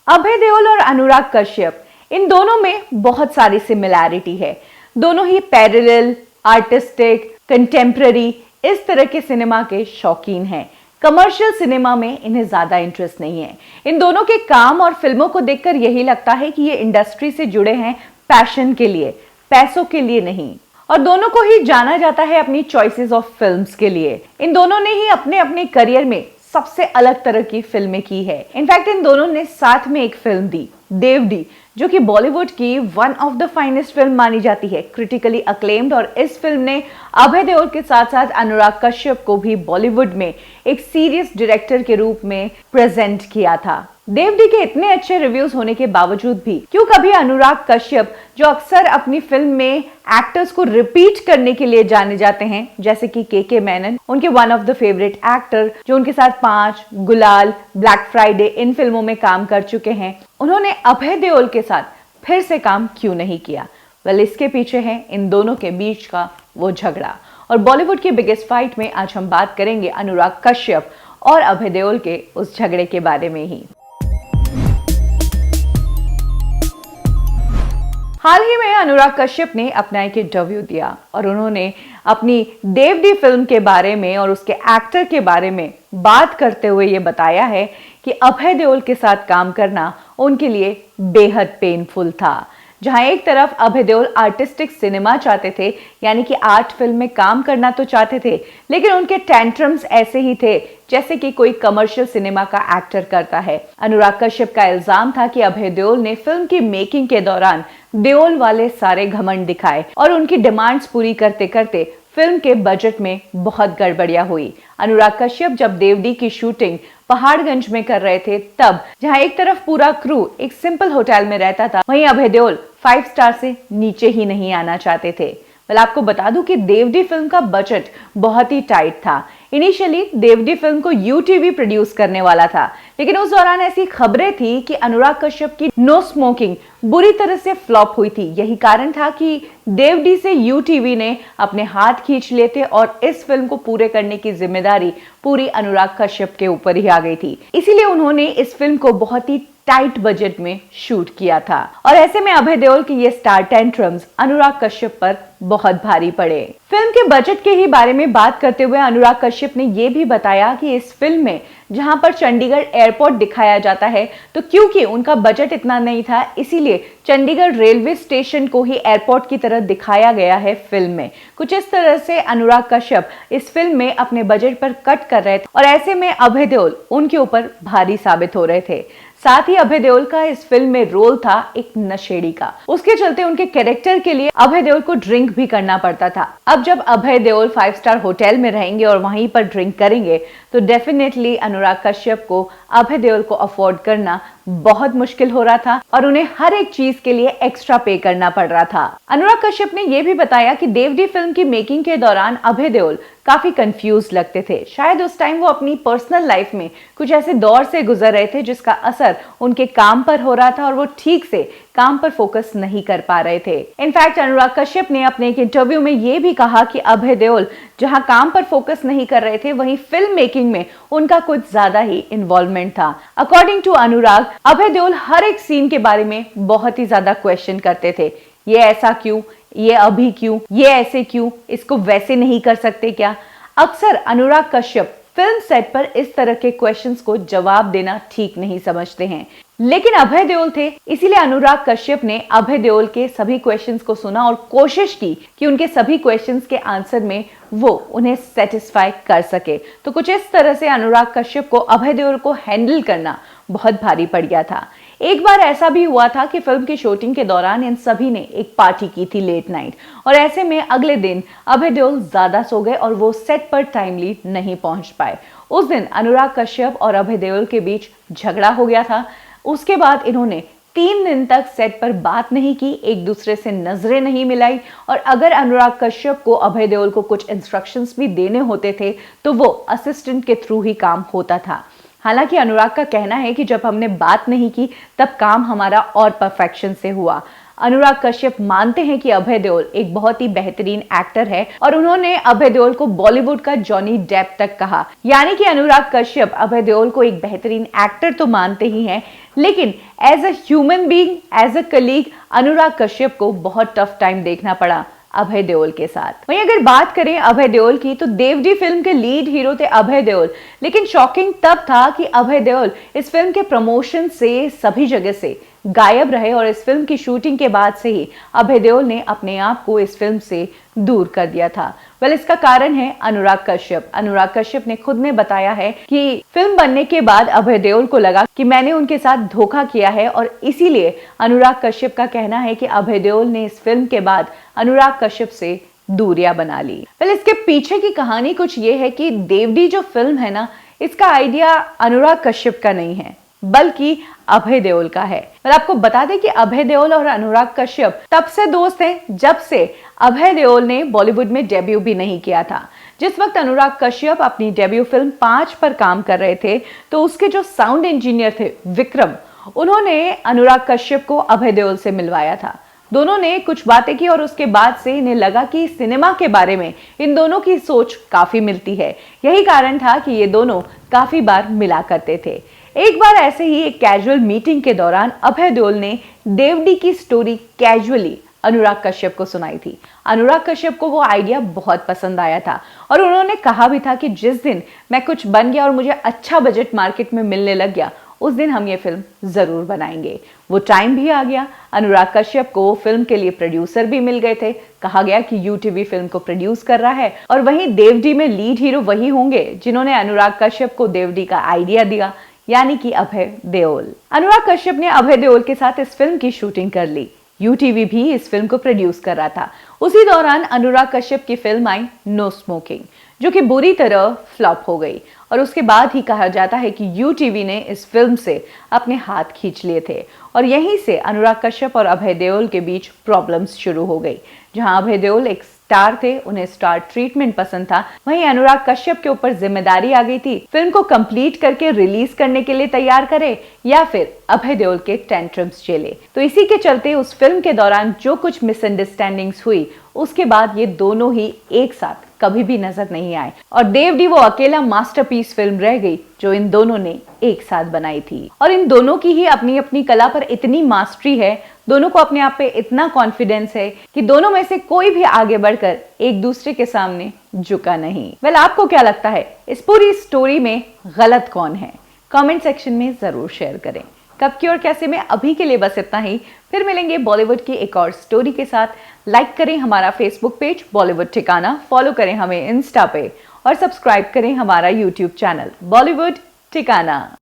अभय देओल और अनुराग कश्यप, इन दोनों में बहुत सारी सिमिलैरिटी है। दोनों ही पैरेलल, आर्टिस्टिक, कंटेम्प्ररी इस तरह के सिनेमा के शौकीन हैं। कमर्शियल सिनेमा में इन्हें ज्यादा इंटरेस्ट नहीं है। इन दोनों के काम और फिल्मों को देखकर यही लगता है कि ये इंडस्ट्री से जुड़े हैं पैशन के लिए, पैसों के लिए नहीं। और दोनों को ही जाना जाता है अपनी चॉइसेस ऑफ फिल्म्स के लिए। इन दोनों ने ही अपने अपने करियर में सबसे अलग तरह की फिल्में की है। इनफैक्ट इन दोनों ने साथ में एक फिल्म दी, देवडी, जो कि बॉलीवुड की one of the finest film मानी जाती है, क्रिटिकली अक्लेम्ड। और इस फिल्म ने अभय देओल के साथ साथ अनुराग कश्यप को भी बॉलीवुड में एक सीरियस डायरेक्टर के रूप में प्रेजेंट किया था। देवडी के इतने अच्छे रिव्यूज होने के बावजूद भी क्यों कभी अनुराग कश्यप, जो अक्सर अपनी फिल्म में एक्टर्स को रिपीट करने के लिए जाने जाते हैं, जैसे कि के मेनन, उनके one of the favourite actor, जो उनके साथ 5, गुलाल, ब्लैक फ्राइडे इन फिल्मों में काम कर चुके हैं, उन्होंने अभय देओल के साथ फिर से काम क्यों नहीं किया? वेल, इसके पीछे है इन दोनों के बीच का वो झगड़ा। और बॉलीवुड की बिगेस्ट फाइट में आज हम बात करेंगे अनुराग कश्यप और अभय देओल के उस झगड़े के बारे में ही। हाल ही में अनुराग कश्यप ने अपना एक इंटरव्यू दिया और उन्होंने अपनी देवडी फिल्म के बारे में और उसके एक्टर के बारे में बात करते हुए ये बताया है कि अभय देओल के साथ काम करना उनके लिए बेहद पेनफुल था। जहां एक तरफ अभय देओल आर्टिस्टिक सिनेमा चाहते थे, यानी कि आर्ट फिल्म में काम करना तो चाहते थे, लेकिन उनके टेंट्रम्स ऐसे ही थे जैसे कि कोई कमर्शियल सिनेमा का एक्टर करता है। अनुराग कश्यप का इल्जाम था कि अभय देओल ने फिल्म की मेकिंग के दौरान देओल वाले सारे घमंड दिखाए और उनकी डिमांड्स पूरी करते करते फिल्म के बजट में बहुत गड़बड़ियां हुई। अनुराग कश्यप जब देवडी की शूटिंग पहाड़गंज में कर रहे थे, तब जहां एक तरफ पूरा क्रू एक सिंपल होटल में रहता था, वहीं अभय देओल 5 स्टार से नीचे ही नहीं आना चाहते थे। वेल, आपको बता दूं कि देवडी फिल्म का बजट बहुत ही टाइट था। इनिशियली देवडी फिल्म को यूटीवी प्रोड्यूस करने वाला था, लेकिन उस दौरान ऐसी खबरें थी कि अनुराग कश्यप की नो स्मोकिंग बुरी तरह से फ्लॉप हुई थी। यही कारण था कि देवडी से यूटीवी ने अपने हाथ खींच लिए थे और इस फिल्म को पूरे करने की जिम्मेदारी पूरी अनुराग कश्यप के ऊपर ही आ गई थी। इसीलिए उन्होंने इस फिल्म को बहुत ही टाइट बजट में शूट किया था और ऐसे में अभय देओल के ये स्टार टेंट्रम्स अनुराग कश्यप पर बहुत भारी पड़े। फिल्म के बजट के ही बारे में बात करते हुए अनुराग कश्यप ने ये भी बताया कि इस फिल्म में जहां पर चंडीगढ़ एयरपोर्ट दिखाया जाता है, तो क्योंकि उनका बजट इतना नहीं था, इसीलिए चंडीगढ़ रेलवे स्टेशन को ही एयरपोर्ट की तरह दिखाया गया है फिल्म में। कुछ इस तरह से अनुराग कश्यप इस फिल्म में अपने बजट पर कट कर रहे थे और ऐसे में अभय देओल उनके ऊपर भारी साबित हो रहे थे। साथ ही अभय देओल का इस फिल्म में रोल था एक नशेड़ी का। उसके चलते उनके कैरेक्टर के लिए अभय देओल को ड्रिंक भी करना पड़ता था। अब जब अभय देओल 5 स्टार होटल में रहेंगे और वहीं पर ड्रिंक करेंगे, तो डेफिनेटली अनुराग कश्यप को अभय देओल को अफोर्ड करना बहुत मुश्किल हो रहा था और उन्हें हर एक चीज के लिए एक्स्ट्रा पे करना पड़ रहा था। अनुराग कश्यप ने यह भी बताया कि देवडी फिल्म की मेकिंग के दौरान अभय देओल काफी कंफ्यूज लगते थे। शायद उस टाइम वो अपनी पर्सनल लाइफ में कुछ ऐसे दौर से गुजर रहे थे जिसका असर उनके काम पर हो रहा था और वो ठीक से काम पर फोकस नहीं कर पा रहे थे। इनफैक्ट अनुराग कश्यप ने अपने एक इंटरव्यू में ये भी कहा कि अभय देओल जहां काम पर फोकस नहीं कर रहे थे, वहीं फिल्म मेकिंग में उनका कुछ ज्यादा ही इन्वॉल्वमेंट था। अकॉर्डिंग टू अनुराग, अभय देओल हर एक सीन के बारे में बहुत ही ज्यादा क्वेश्चन करते थे। ये ऐसा क्यों, ये अभी क्यों, ये ऐसे क्यों, इसको वैसे नहीं कर सकते क्या? अक्सर अनुराग कश्यप फिल्म सेट पर इस तरह के क्वेश्चंस को जवाब देना ठीक नहीं समझते हैं, लेकिन अभय देओल थे, इसीलिए अनुराग कश्यप ने अभय देओल के सभी क्वेश्चंस को सुना और कोशिश की कि उनके सभी क्वेश्चंस के आंसर में वो उन्हें सेटिस्फाई कर सके। तो कुछ इस तरह से अनुराग कश्यप को अभय देओल को हैंडल करना बहुत भारी पड़ गया था। एक बार ऐसा भी हुआ था कि फिल्म की शूटिंग के दौरान इन सभी ने एक पार्टी की थी लेट नाइट, और ऐसे में अगले दिन अभय देओल ज्यादा सो गए और वो सेट पर टाइमली नहीं पहुंच पाए। उस दिन अनुराग कश्यप और अभय देओल के बीच झगड़ा हो गया था। उसके बाद इन्होंने 3 दिन तक सेट पर बात नहीं की, एक दूसरे से नजरें नहीं मिलाई, और अगर अनुराग कश्यप को अभय देओल को कुछ इंस्ट्रक्शंस भी देने होते थे तो वो असिस्टेंट के थ्रू ही काम होता था। हालांकि अनुराग का कहना है कि जब हमने बात नहीं की तब काम हमारा और परफेक्शन से हुआ। अनुराग कश्यप मानते हैं कि अभय देओल एक बहुत ही बेहतरीन एक्टर है और उन्होंने अभय देओल को बॉलीवुड का जॉनी डेप तक कहा। यानी कि अनुराग कश्यप अभय देओल को एक बेहतरीन एक्टर तो मानते ही हैं, लेकिन as a human being, as a colleague, Anurag Kashyap को बहुत टफ टाइम देखना पड़ा अभय देओल के साथ। वहीं अगर बात करें अभय देओल की, तो देवडी फिल्म के लीड हीरो थे अभय देओल, लेकिन शॉकिंग तब था कि अभय देओल इस फिल्म के प्रमोशन से सभी जगह से गायब रहे और इस फिल्म की शूटिंग के बाद से ही अभय देओल ने अपने आप को इस फिल्म से दूर कर दिया था। इसका कारण है अनुराग कश्यप। अनुराग कश्यप ने खुद ने बताया है कि फिल्म बनने के बाद अभय देओल को लगा कि मैंने उनके साथ धोखा किया है और इसीलिए अनुराग कश्यप का कहना है कि अभय देओल ने इस फिल्म के बाद अनुराग कश्यप से दूरियां बना ली। इसके पीछे की कहानी कुछ ये है कि देवडी जो फिल्म है ना, इसका आइडिया अनुराग कश्यप का नहीं है बल्कि अभय देओल का है। आपको बता दें कि अभय देओल और अनुराग कश्यप तब से दोस्त हैं जब से अभय देओल ने बॉलीवुड में डेब्यू भी नहीं किया था। जिस वक्त अनुराग कश्यप अपनी डेब्यू फिल्म 5 पर काम कर रहे थे, तो उसके जो साउंड इंजीनियर थे विक्रम, उन्होंने अनुराग कश्यप को अभय देओल से मिलवाया था। दोनों ने कुछ बातें की और उसके बाद से इन्हें लगा कि सिनेमा के बारे में इन दोनों की सोच काफी मिलती है। यही कारण था कि ये दोनों काफी बार मिला करते थे। एक बार ऐसे ही एक कैजुअल मीटिंग के दौरान अभय देओल ने देवडी की स्टोरी कैजुअली अनुराग कश्यप को सुनाई थी। अनुराग कश्यप को वो आइडिया बहुत पसंद आया था और उन्होंने कहा भी था कि जिस दिन मैं कुछ बन गया और मुझे अच्छा बजट मार्केट में मिलने लग गया, उस दिन हम ये फिल्म जरूर बनाएंगे। वो टाइम भी आ गया। अनुराग कश्यप को फिल्म के लिए प्रोड्यूसर भी मिल गए थे। कहा गया कि यूटीवी फिल्म को प्रोड्यूस कर रहा है और वहीं देवडी में लीड हीरो वही होंगे जिन्होंने अनुराग कश्यप को देवडी का आइडिया दिया, यानी कि अभय देओल। अनुराग कश्यप ने अभय देओल के साथ इस फिल्म की शूटिंग कर ली। यूटीवी भी इस फिल्म को प्रोड्यूस कर रहा था। उसी दौरान अनुराग कश्यप की फिल्म आई नो स्मोकिंग, जो कि बुरी तरह फ्लॉप हो गई और उसके बाद ही कहा जाता है कि यूटीवी ने इस फिल्म से अपने हाथ खींच लिए थे और यहीं से अनुराग कश्यप और अभय देओल के बीच प्रॉब्लम्स शुरू हो गई। जहां अभय देओल एक स्टार थे, उन्हें स्टार ट्रीटमेंट पसंद था, वहीं अनुराग कश्यप के ऊपर जिम्मेदारी आ गई थी फिल्म को कंप्लीट करके रिलीज करने के लिए तैयार करे या फिर अभय देओल के टेंट्रम्स झेले। तो इसी के चलते उस फिल्म के दौरान जो कुछ मिसअंडरस्टैंडिंग्स हुई, उसके बाद ये दोनों ही एक साथ कभी भी नजर नहीं आए और देवडी वो अकेला मास्टरपीस फिल्म रह गई जो इन दोनों ने एक साथ बनाई थी। और इन दोनों की ही अपनी अपनी कला पर इतनी मास्टरी है, दोनों को अपने आप पे इतना कॉन्फिडेंस है कि दोनों में से कोई भी आगे बढ़कर एक दूसरे के सामने झुका नहीं। आपको क्या लगता है, इस पूरी स्टोरी में गलत कौन है? कमेंट सेक्शन में जरूर शेयर करें। कब की और कैसे में अभी के लिए बस इतना ही। फिर मिलेंगे बॉलीवुड की एक और स्टोरी के साथ। लाइक करें हमारा फेसबुक पेज बॉलीवुड ठिकाना, फॉलो करें हमें इंस्टा पे और सब्सक्राइब करें हमारा यूट्यूब चैनल बॉलीवुड ठिकाना।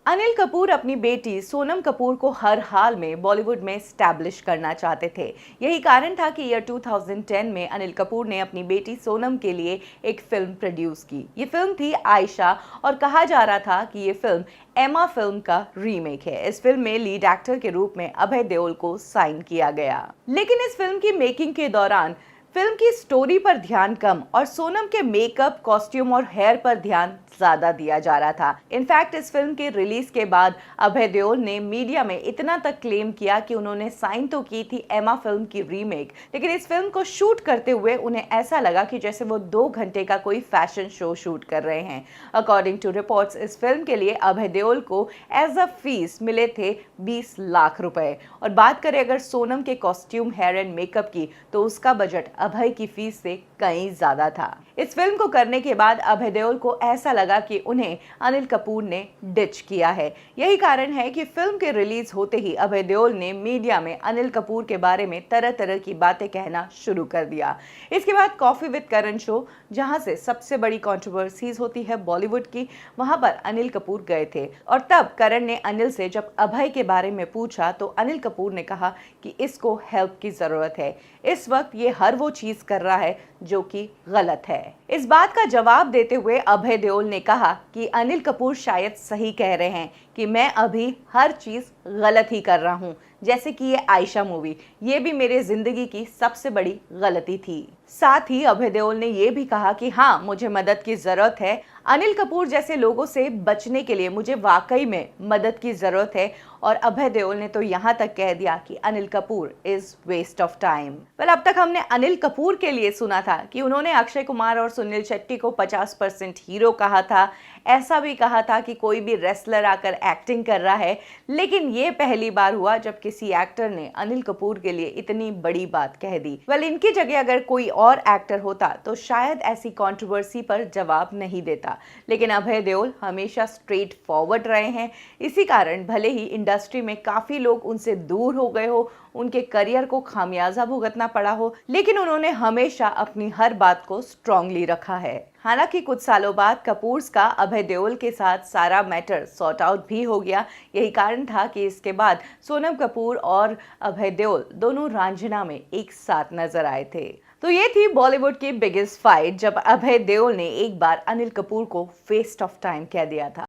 अनिल कपूर अपनी बेटी सोनम कपूर को हर हाल में बॉलीवुड में स्टैब्लिश करना चाहते थे। यही कारण था कि ईयर 2010 में अनिल कपूर ने अपनी बेटी सोनम के लिए एक फिल्म प्रोड्यूस की। ये फिल्म थी आयशा और कहा जा रहा था कि ये फिल्म एमा फिल्म का रीमेक है। इस फिल्म में लीड एक्टर के रूप में अभय देओल को साइन किया गया, लेकिन इस फिल्म की मेकिंग के दौरान फिल्म की स्टोरी पर ध्यान कम और सोनम के मेकअप, कॉस्ट्यूम और हेयर पर ध्यान ज्यादा दिया जा रहा था। इनफैक्ट इस फिल्म के रिलीज के बाद अभय देओल ने मीडिया में इतना तक क्लेम किया कि उन्होंने साइन तो की थी एमा फिल्म की रीमेक, लेकिन इस फिल्म को शूट करते हुए उन्हें ऐसा लगा कि जैसे वो 2 घंटे का कोई फैशन शो शूट कर रहे हैं। अकॉर्डिंग टू रिपोर्ट्स, इस फिल्म के लिए अभय देओल को एज अ फीस मिले थे 20 लाख रुपए। और बात करें अगर सोनम के कॉस्ट्यूम, हेयर एंड मेकअप की, तो उसका बजट अभय की फीस से कहीं ज्यादा था। इस फिल्म को करने के बाद अभय देओल को ऐसा लगा कि उन्हें अनिल कपूर ने डिच किया है। यही कारण है कि फिल्म के रिलीज होते ही अभय देओल ने मीडिया में अनिल कपूर के बारे में तरह तरह की बातें कहना शुरू कर दिया। इसके बाद कॉफी विद करण शो, जहां से सबसे बड़ी कंट्रोवर्सीज होती है बॉलीवुड की, वहां पर अनिल कपूर गए थे और तब करण ने अनिल से जब अभय के बारे में पूछा तो अनिल कपूर ने कहा कि इसको हेल्प की जरूरत है, इस वक्त ये हर वो चीज कर रहा है जो कि गलत है। इस बात का जवाब देते हुए अभय देओल ने कहा कि अनिल कपूर शायद सही कह रहे हैं कि मैं अभी हर चीज गलत ही कर रहा हूं, जैसे कि ये आयशा मूवी, ये भी मेरे जिंदगी की सबसे बड़ी गलती थी। साथ ही अभय देओल ने ये भी कहा कि हाँ, मुझे मदद की जरूरत है, अनिल कपूर जैसे लोगों से बचने के लिए मुझे वाकई में मदद की जरूरत है और अभय देओल ने तो यहाँ तक कह दिया कि Anil Kapoor is waste of time. Well, अब तक हमने अनिल कपूर के लिए सुना था कि उन्होंने अक्षय कुमार और सुनील शेट्टी को 50% हीरो कहा था, ऐसा भी कहा था कि कोई भी रेसलर आकर एक्टिंग कर रहा है, लेकिन ये पहली बार हुआ जब किसी एक्टर ने अनिल कपूर के लिए इतनी बड़ी बात कह दी। वेल, इनकी जगह अगर कोई और एक्टर होता तो शायद ऐसी कंट्रोवर्सी पर जवाब नहीं देता, लेकिन अभय देओल हमेशा स्ट्रेट फॉरवर्ड रहे हैं। इसी कारण भले ही इंडस्ट्री में काफी लोग उनसे दूर हो गए हो, उनके करियर को खामियाजा भुगतना पड़ा हो, लेकिन उन्होंने हमेशा अपनी हर बात को स्ट्रांगली रखा है। हालांकि कुछ सालों बाद कपूर्स का अभय देओल के साथ सारा मैटर सॉर्ट आउट भी हो गया। यही कारण था कि इसके बाद सोनम कपूर और अभय देओल दोनों रांझना में एक साथ नजर आए थे। तो ये थी बॉलीवुड की बिगेस्ट फाइट, जब अभय देओल ने एक बार अनिल कपूर को वेस्ट ऑफ टाइम कह दिया था।